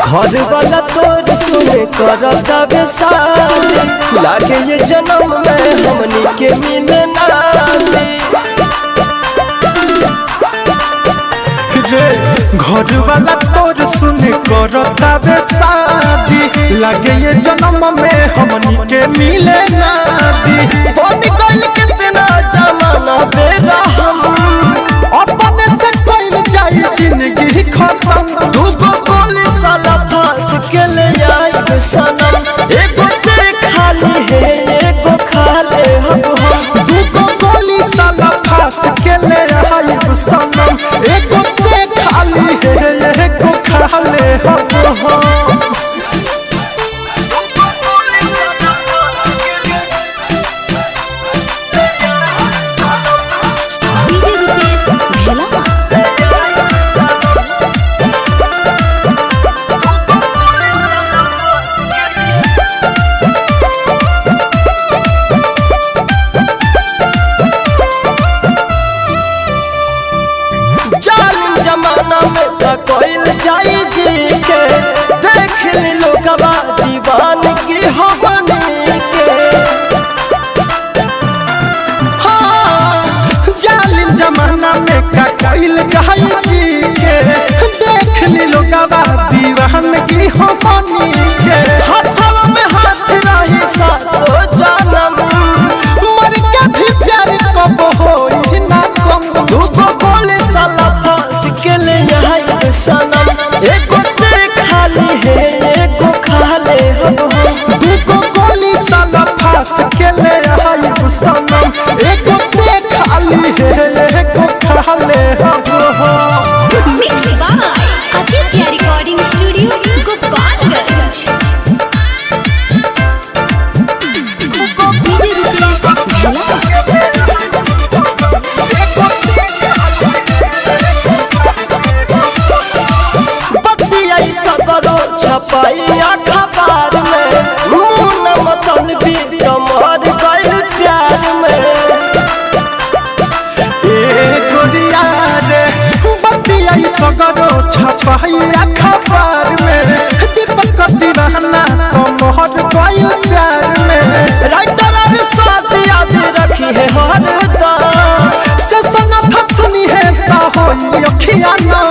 घर वाला तोर सुने करता बेसाली लागे ये जन्म में हमनी के मिलना रे घर वाला तोर सुने करता बेसाली लागे ये जन्म में हमनी के मिलना बन गइल कितना जमाना बेरा हम अपने से कोई जाई जिंदगी खत्म दूगो गोली साला फांस के ले आई सनम एगो ते खाली है एगो खाले हम दूगो गोली साला फांस के ले आई सनम एगो ते खाली है एगो खाले हम जमाना में कोइल जाई जी के देख लोग दीवान की हमनी के हाँ जालिम जमाना में कोइल जाई जी के देख लोग दीवान की हमनी के हाथवा में हाथ रही सातो जन्म मर के भी प्यार कब होई ना कम दूगो गोली साला फांस के ले आई सनम एगो ते खाली है एगो खाले हम दूगो गोली साला फांस के ले आई सनम एगो ते खाली है एगो खाले हम Mixed by Aditya Recording Studio, Gopalganj. DJ Rupesh बतियाई सबरो छपाई अखबार में मुन मतल भी कमर गइल प्यार में गोरिया रे बतियाई सगरो छपाई अखबार में दीपक दीवाना तो मोहर गइल प्यार में राइटर और साथ याद रखी है हर दम ससना था सुनी है ता होई अखियां ना